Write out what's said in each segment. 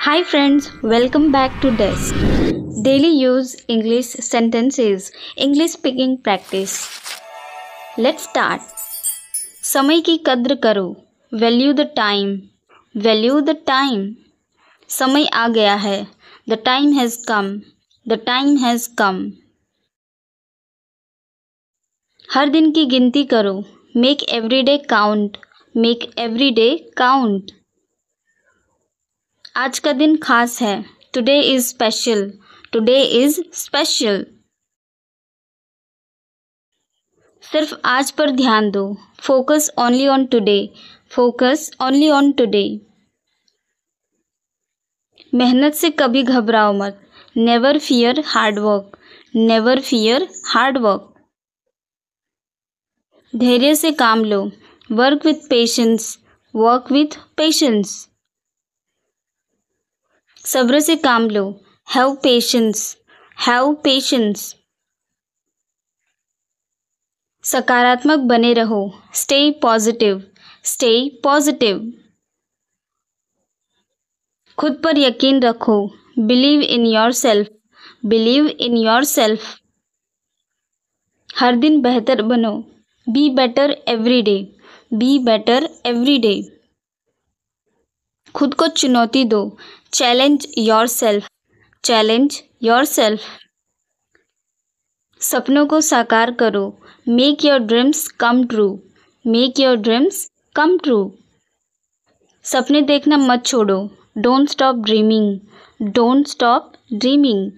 Hi friends, welcome back to Desk. Daily use English sentences, English speaking practice. Let's start. समय की कद्र करो. Value the time. Value the time. समय आ गया है. The time has come. The time has come. हर दिन की गिनती करो. Make every day count. Make every day count. आज का दिन खास है. Today is special. Today is special. सिर्फ आज पर ध्यान दो. Focus only on today. Focus only on today. मेहनत से कभी घबराओ मत. Never fear hard work. Never fear hard work. धैर्य से काम लो. Work with patience. Work with patience. सब्र से काम लो. Have patience. Have patience. सकारात्मक बने रहो. Stay positive. Stay positive. खुद पर यकीन रखो. Believe in yourself. Believe in yourself. हर दिन बेहतर बनो. Be better every day. Be better every day. खुद को चुनौती दो. Challenge yourself. Challenge yourself. सपनों को साकार करो. Make your dreams come true. Make your dreams come true. सपने देखना मत छोड़ो. Don't stop dreaming. Don't stop dreaming.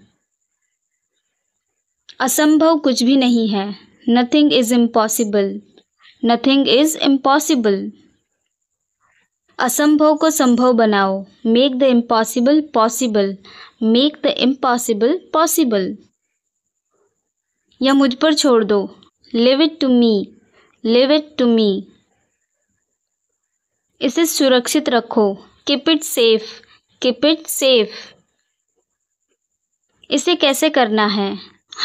असंभव कुछ भी नहीं है. Nothing is impossible. Nothing is impossible. असंभव को संभव बनाओ. Make the impossible possible. Make the impossible possible. या मुझ पर छोड़ दो. Leave it to me. Leave it to me. इसे सुरक्षित रखो. Keep it safe. Keep it safe. इसे कैसे करना है.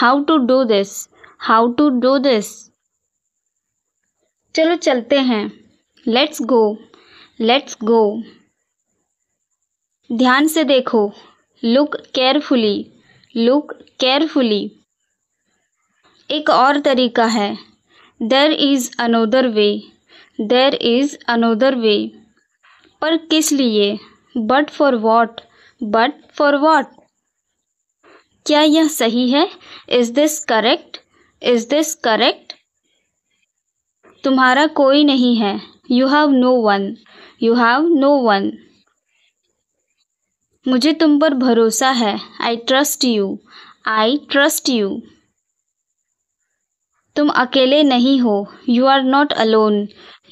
How to do this. How to do this. चलो चलते हैं. Let's go. Let's go. ध्यान से देखो. Look carefully. Look carefully. एक और तरीका है. There is another way. There is another way. पर किस लिए. But for what. But for what. क्या यह सही है. Is this correct. Is this correct. तुम्हारा कोई नहीं है. You have no one. You have no one. मुझे तुम पर भरोसा है. I trust you. I trust you. तुम अकेले नहीं हो. You are not alone.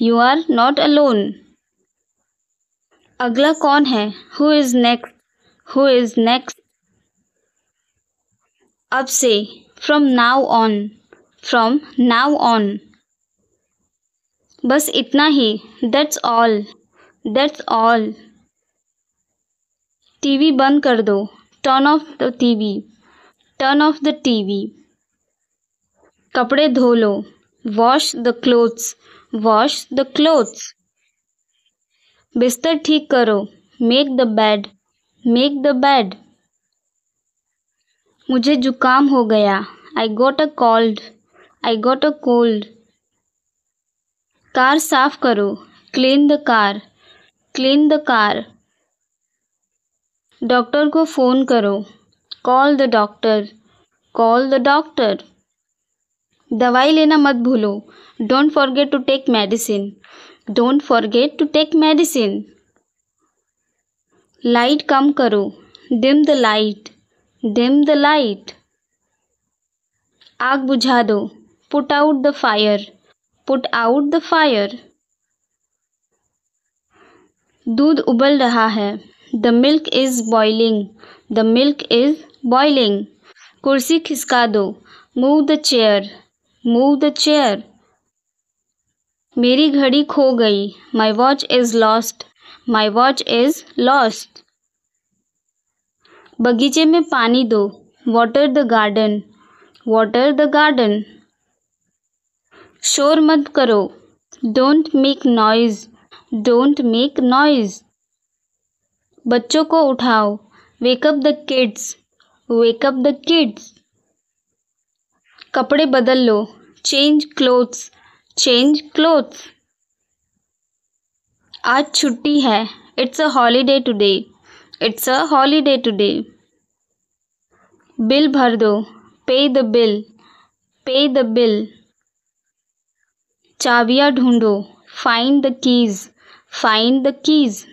You are not alone. अगला कौन है. Who is next. Who is next. अब से. From now on. From now on. बस इतना ही. That's all. That's all. TV बंद कर दो. Turn off the TV. Turn off the TV. कपड़े धो लो. Wash the clothes. Wash the clothes. बिस्तर ठीक करो. Make the bed. Make the bed. मुझे जुकाम हो गया. I got a cold. I got a cold. Car साफ करो. Clean the car. Clean the car. Doctor को फ़ोन करो. Call the doctor. Call the doctor. दवाई लेना मत भूलो. Don't forget to take medicine. Don't forget to take medicine. Light कम करो. Dim the light. Dim the light. आग बुझा दो. Put out the fire. Put out the fire. दूध उबल रहा है. The milk is boiling. The milk is boiling. कुर्सी खिसका दो. Move the chair. Move the chair. मेरी घड़ी खो गई. My watch is lost. My watch is lost. बगीचे में पानी दो. Water the garden. Water the garden. शोर मत करो. Don't make noise, don't make noise. बच्चों को उठाओ, wake up the kids, wake up the kids. कपड़े बदल लो, चेंज क्लोथ्स, चेंज क्लोथ्स। आज छुट्टी है, it's a holiday today, it's a holiday today. Bill भर दो, pay the bill, pay the bill. चाबियां ढूंढो, find the keys, find the keys.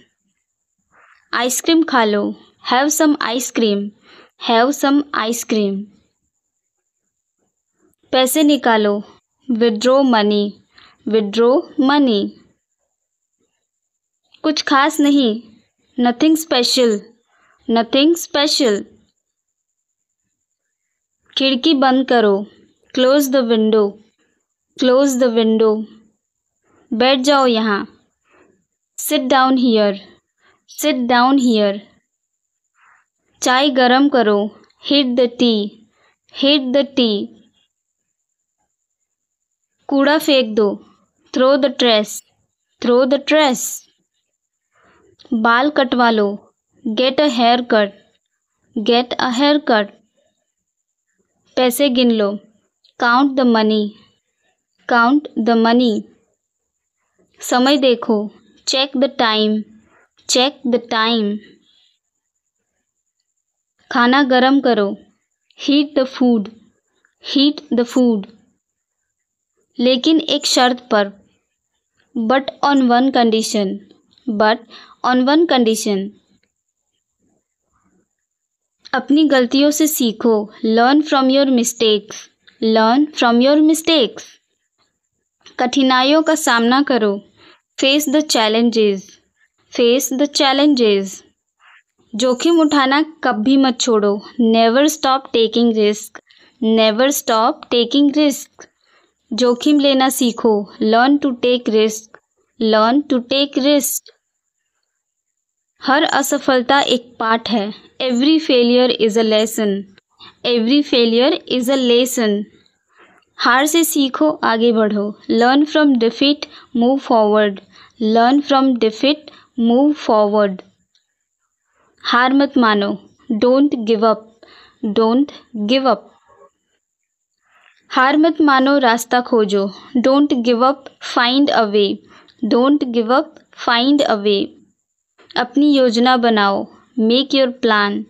Ice cream खा लो, have some ice cream, have some ice cream. पैसे निकालो, विड्रॉ मनी, विड्रॉ मनी। कुछ खास नहीं, नथिंग स्पेशल, नथिंग स्पेशल। खिड़की बंद करो, close the window, close the window. बैठ जाओ यहाँ, sit down here, sit down here. चाय गरम करो, heat the tea, heat the tea. कूड़ा फेंक दो, throw the trash, throw the trash. बाल कटवा लो, get a haircut, get a haircut. पैसे गिन लो, count the money, count the money. समय देखो, check the time, check the time. खाना गरम करो, heat the food, heat the food. लेकिन एक शर्त पर, but on one condition, but on one condition. अपनी गलतियों से सीखो, learn from your mistakes, learn from your mistakes. कठिनाइयों का सामना करो, face the challenges, face the challenges. जोखिम उठाना कभी मत छोड़ो, never stop taking risk, never stop taking risk. जोखिम लेना सीखो, learn to take risk, learn to take risk. हर असफलता एक पाठ है, every failure is a lesson, every failure is a lesson. हार से सीखो, आगे बढ़ो, learn from defeat, move forward, learn from defeat, move forward. हार मत मानो, don't give up, don't give up. हार मत मानो, रास्ता खोजो, don't give up, find a way, don't give up, find a way. अपनी योजना बनाओ, make your plan,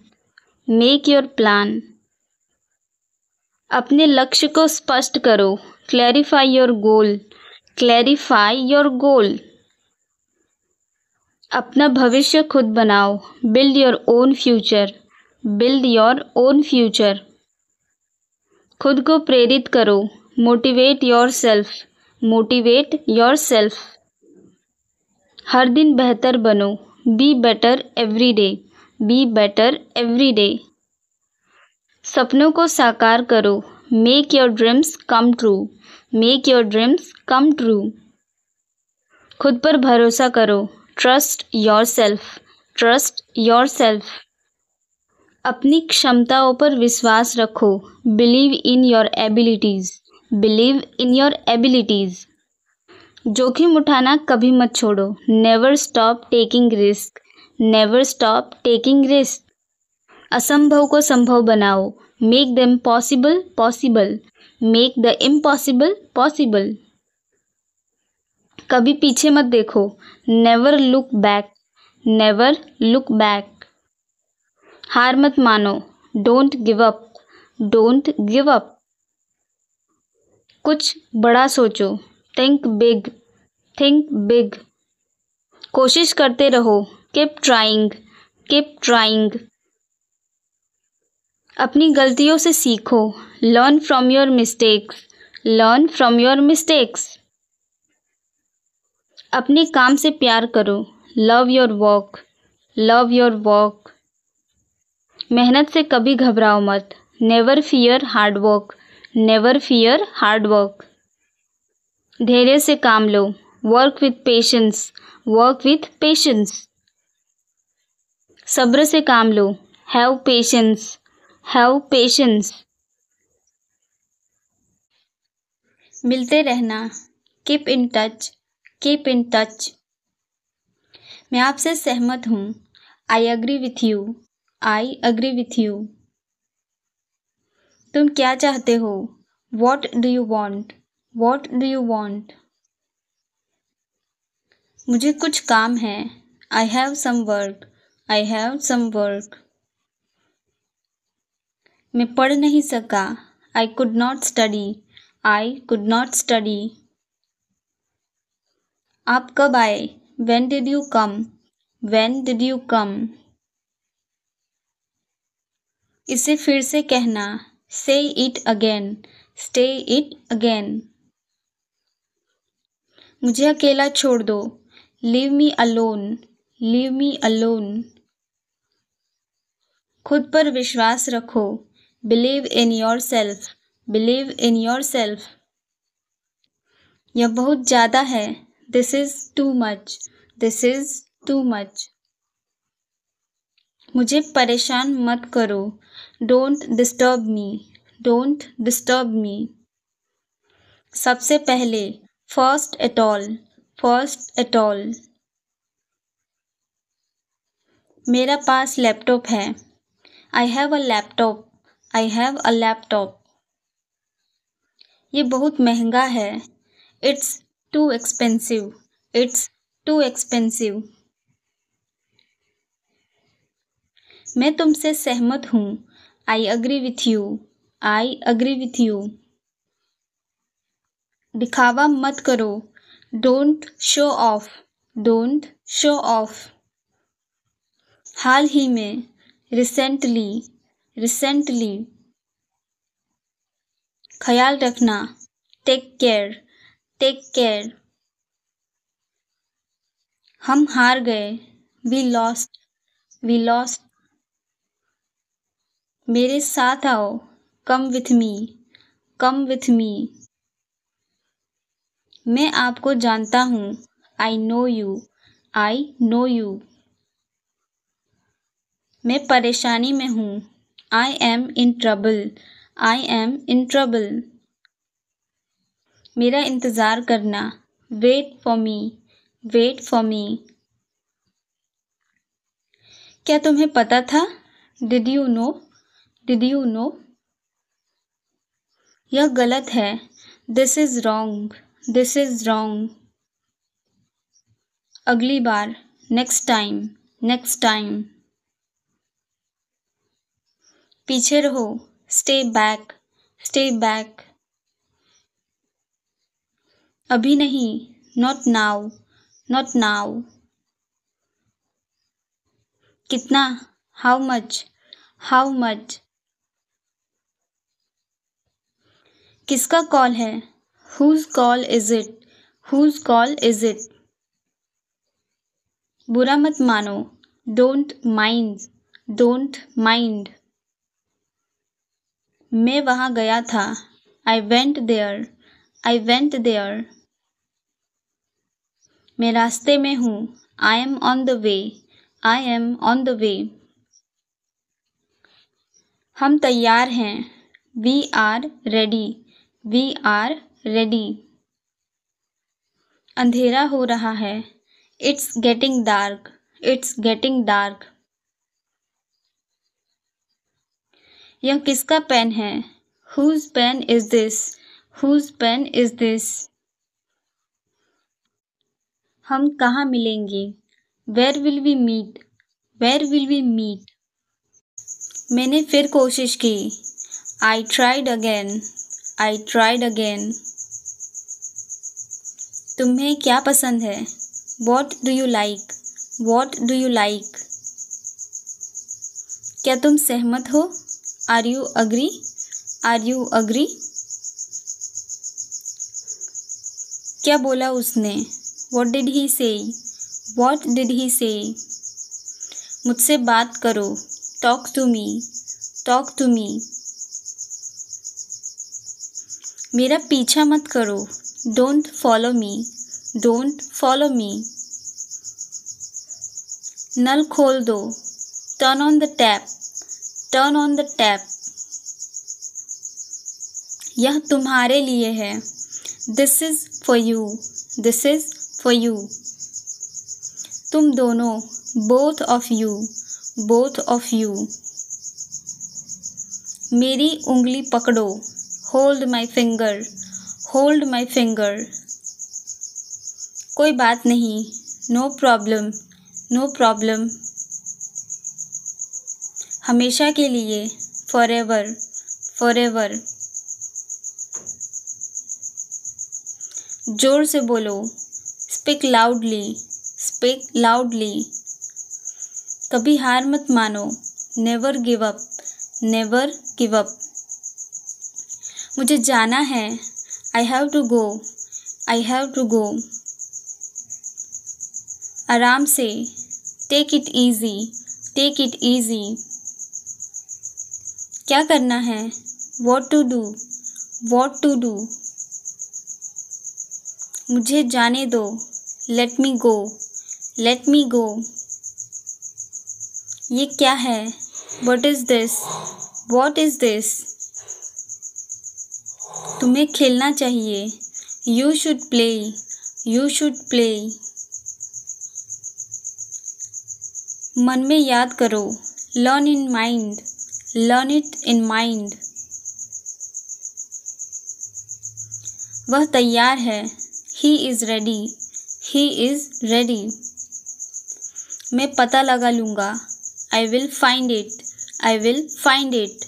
make your plan. अपने लक्ष्य को स्पष्ट करो, clarify your goal, clarify your goal. अपना भविष्य खुद बनाओ, build your own future, build your own future. खुद को प्रेरित करो, motivate yourself, motivate yourself. हर दिन बेहतर बनो, be better every day, be better every day. सपनों को साकार करो, make your dreams come true, make your dreams come true. खुद पर भरोसा करो, trust yourself, trust yourself. अपनी क्षमताओं पर विश्वास रखो, believe in your abilities, believe in your abilities. जोखिम उठाना कभी मत छोड़ो, never stop taking risk, never stop taking risk. असंभव को संभव बनाओ, make them possible possible, make the impossible possible. कभी पीछे मत देखो, never look back, never look back. हार मत मानो, don't give up, don't give up. कुछ बड़ा सोचो, थिंक बिग, थिंक बिग। कोशिश करते रहो, कीप ट्राइंग, कीप ट्राइंग। अपनी गलतियों से सीखो, learn from your mistakes, learn from your mistakes. अपने काम से प्यार करो, love your work, love your work. मेहनत से कभी घबराओ मत, never fear hard work, never fear hard work. धैर्य से काम लो, work with patience, work with patience. सब्र से काम लो, हैव पेशेंस, हैव पेशेंस। मिलते रहना, keep in touch. Keep in touch. मैं आपसे सहमत हूँ। I agree with you. I agree with you. तुम क्या चाहते हो? What do you want? What do you want? मुझे कुछ काम है। I have some work. I have some work. मैं पढ़ नहीं सका। I could not study. I could not study. आप कब आए? When did you come? When did you come? इसे फिर से कहना। Say it again. Say it again. मुझे अकेला छोड़ दो। Leave me alone. Leave me alone. खुद पर विश्वास रखो। Believe in yourself. Believe in yourself. यह बहुत ज़्यादा है। This is too much. This is too much. मुझे परेशान मत करो। Don't disturb me. Don't disturb me. सबसे पहले। First at all. First at all. मेरा पास लैपटॉप है। I have a laptop. I have a laptop. ये बहुत महंगा है। It's too expensive. It's too expensive. मैं तुमसे सहमत हूँ। I agree with you. I agree with you. दिखावा मत करो। Don't show off. Don't show off. हाल ही में। Recently. Recently. ख्याल रखना। Take care. Take care. हम हार गए। We lost. We lost. मेरे साथ आओ। Come with me. Come with me. मैं आपको जानता हूँ। I know you. I know you. मैं परेशानी में हूँ। I am in trouble. I am in trouble. मेरा इंतज़ार करना। Wait for me. Wait for me. क्या तुम्हें पता था? Did you know? Did you know? यह गलत है। This is wrong. This is wrong. अगली बार। Next time. Next time. पीछे रहो। Stay back. Stay back. अभी नहीं। Not now. Not now. कितना? How much? How much? किसका कॉल है? Whose call is it? Whose call is it? बुरा मत मानो। Don't mind. Don't mind. मैं वहाँ गया था। I went there. I went there. मैं रास्ते में हूँ। I am on the way. I am on the way. हम तैयार हैं। We are ready. We are ready. अंधेरा हो रहा है। It's getting dark. It's getting dark. यह किसका पेन है? Whose pen is this? Whose pen is this? हम कहाँ मिलेंगे? Where will we meet? Where will we meet? मैंने फिर कोशिश की। I tried again. I tried again. तुम्हें क्या पसंद है? What do you like? What do you like? क्या तुम सहमत हो? Are you agree? Are you agree? क्या बोला उसने? What did he say? What did he say? मुझसे बात करो। Talk to me. Talk to me. मेरा पीछा मत करो। Don't follow me. Don't follow me. नल खोल दो। Turn on the tap. Turn on the tap. यह तुम्हारे लिए है। This is for you. This is for you. तुम दोनों, both of you, both of you. मेरी उंगली पकड़ो, hold my finger, hold my finger. कोई बात नहीं, no problem, no problem. हमेशा के लिए, forever, forever. जोर से बोलो, speak loudly, speak loudly. कभी हार मत मानो, never give up, never give up. मुझे जाना है, I have to go, I have to go. आराम से, take it easy, take it easy. क्या करना है, what to do, what to do. मुझे जाने दो, let me go, let me go. ये क्या है, what is this, what is this. तुम्हें खेलना चाहिए, you should play, you should play. मन में याद करो, learn in mind, learn it in mind. वह तैयार है, he is ready, he is ready. मैं पता लगा लूँगा, I will find it, I will find it.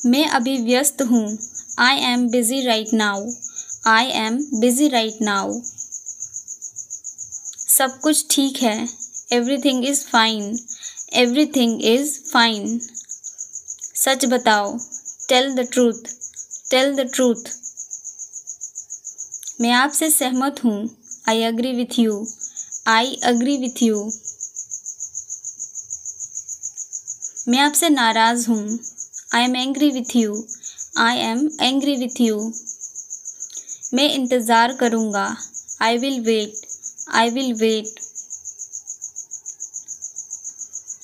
मैं अभी व्यस्त हूँ, I am busy right now, I am busy right now. सब कुछ ठीक है, everything is fine, everything is fine. सच बताओ, tell the truth, tell the truth. मैं आपसे सहमत हूँ, I agree with you, I agree with you. मैं आपसे नाराज़ हूँ, I am angry with you, I am angry with you. मैं इंतज़ार करूँगा, I will wait, I will wait.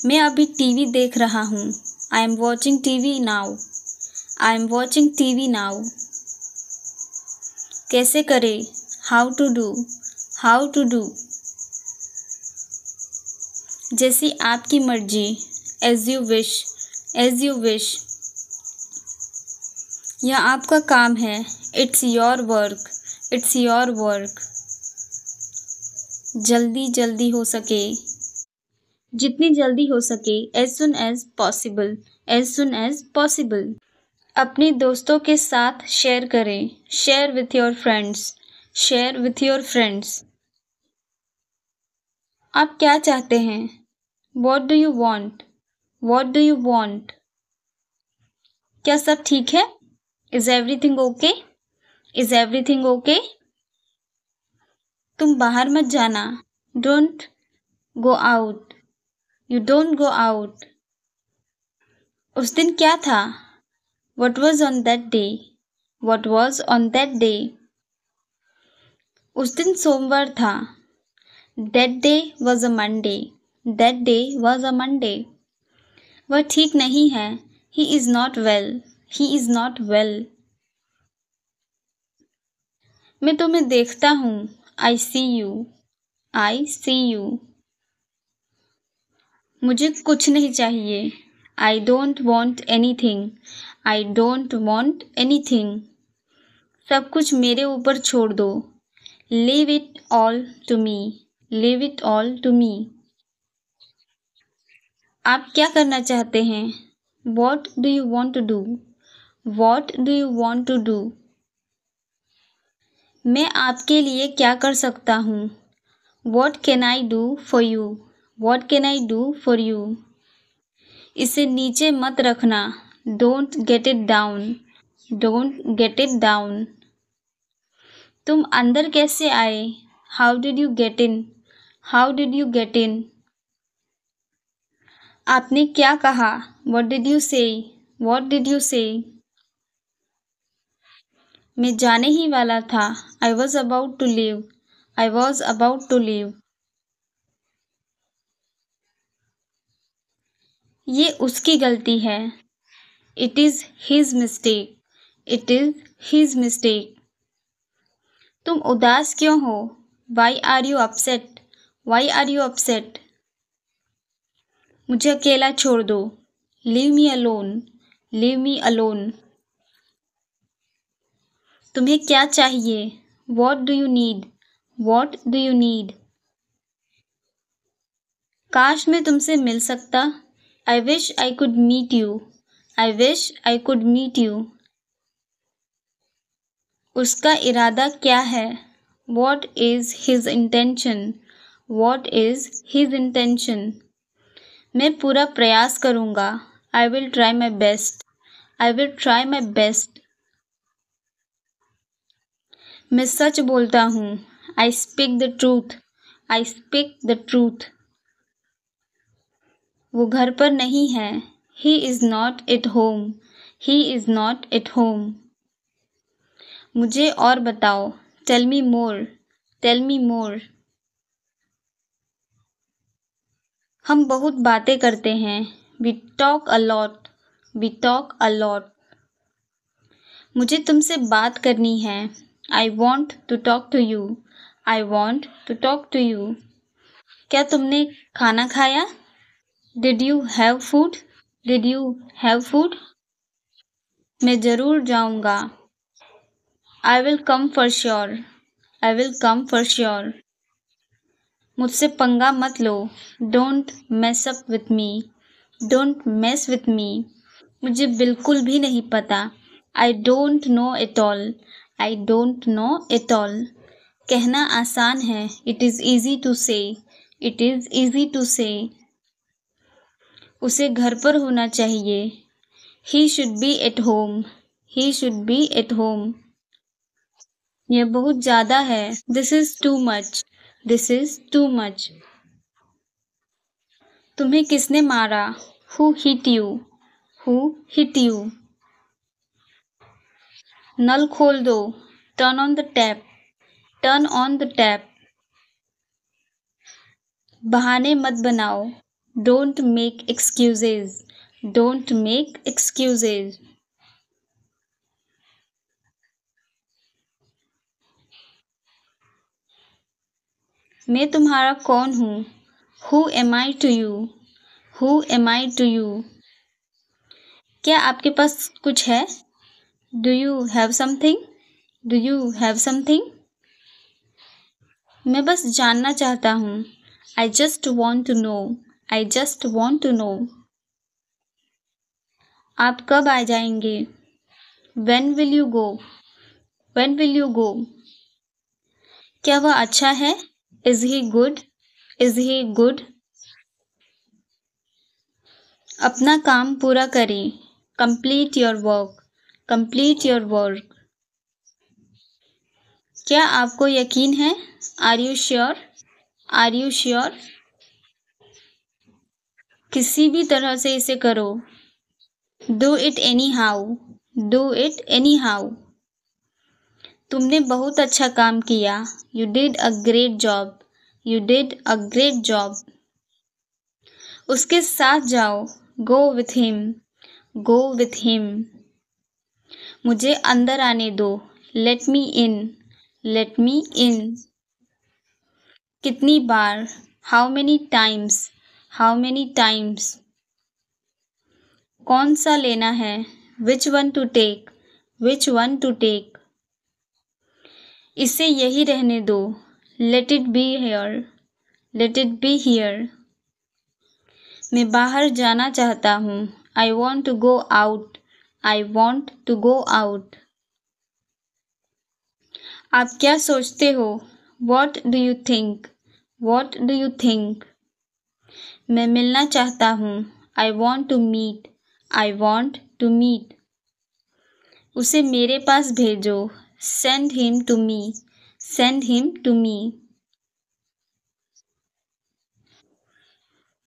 मैं अभी टीवी देख रहा हूँ, I am watching TV now, I am watching TV now. कैसे करें, how to do, how to do. जैसी आपकी मर्जी, as you wish, as you wish. यह आपका काम है, it's your work, it's your work. जल्दी जल्दी हो सके, जितनी जल्दी हो सके, as soon as possible, as soon as possible. अपने दोस्तों के साथ शेयर करें, share with your friends, share with your friends. आप क्या चाहते हैं, what do you want, what do you want. क्या सब ठीक है, is everything okay, is everything okay. तुम बाहर मत जाना, don't go out, you don't go out. उस दिन क्या था, what was on that day, what was on that day. उस दिन सोमवार था, that day was a Monday, that day was a Monday. वह ठीक नहीं है, he is not well, he is not well. मैं तुम्हें देखता हूँ, I see you, I see you. मुझे कुछ नहीं चाहिए, I don't want anything, I don't want anything. सब कुछ मेरे ऊपर छोड़ दो, leave it all to me, leave it all to me. आप क्या करना चाहते हैं, what do you want to do, what do you want to do. मैं आपके लिए क्या कर सकता हूँ, what can I do for you, what can I do for you. इसे नीचे मत रखना, don't get it down, don't get it down. तुम अंदर कैसे आए, how did you get in, how did you get in. आपने क्या कहा, what did you say, what did you say. मैं जाने ही वाला था, I was about to leave, I was about to leave. ये उसकी गलती है, it is his mistake, it is his mistake. तुम उदास क्यों हो? Why are you upset? Why are you upset? मुझे अकेला छोड़ दो। Leave me alone. Leave me alone. तुम्हें क्या चाहिए? What do you need? What do you need? काश मैं तुमसे मिल सकता। I wish I could meet you. I wish I could meet you. उसका इरादा क्या है? What is his intention? What is his intention? मैं पूरा प्रयास करूँगा। I will try my best. I will try my best. मैं सच बोलता हूँ। I speak the truth. I speak the truth. वो घर पर नहीं है। He is not at home. He is not at home. मुझे और बताओ। Tell me more. Tell me more. हम बहुत बातें करते हैं। We talk a lot. We talk a lot. मुझे तुमसे बात करनी है। I want to talk to you. I want to talk to you. क्या तुमने खाना खाया? Did you have food? Did you have food? मैं ज़रूर जाऊँगा। I will come for sure. I will come for sure. मुझसे पंगा मत लो। Don't mess up with me. Don't mess with me. मुझे बिल्कुल भी नहीं पता। I don't know at all. I don't know at all. कहना आसान है। It is easy to say. It is easy to say. उसे घर पर होना चाहिए। He should be at home. He should be at home. यह बहुत ज़्यादा है। This is too much. This is too much. तुम्हें किसने मारा? Who hit you? Who hit you? नल खोल दो। Turn on the tap. Turn on the tap. बहाने मत बनाओ। Don't make excuses. Don't make excuses. मैं तुम्हारा कौन हूँ? Who am I to you? Who am I to you? क्या आपके पास कुछ है? Do you have something? Do you have something? मैं बस जानना चाहता हूँ। I just want to know. I just want to know. आप कब आ जाएंगे? When will you go? When will you go? क्या वह अच्छा है? Is he good? Is he good? अपना काम पूरा करें। Complete your work. Complete your work. क्या आपको यकीन है? Are you sure? Are you sure? किसी भी तरह से इसे करो। Do it anyhow. Do it anyhow. तुमने बहुत अच्छा काम किया। You did a great job. You did a great job. उसके साथ जाओ। Go with him. Go with him. मुझे अंदर आने दो। Let me in. Let me in. कितनी बार? How many times? How many times? कौन सा लेना है? Which one to take? Which one to take? इसे यही रहने दो। Let it be here. Let it be here. मैं बाहर जाना चाहता हूँ। I want to go out. I want to go out. आप क्या सोचते हो? What do you think? What do you think? मैं मिलना चाहता हूँ। I want to meet. I want to meet. उसे मेरे पास भेजो। Send him to me. Send him to me.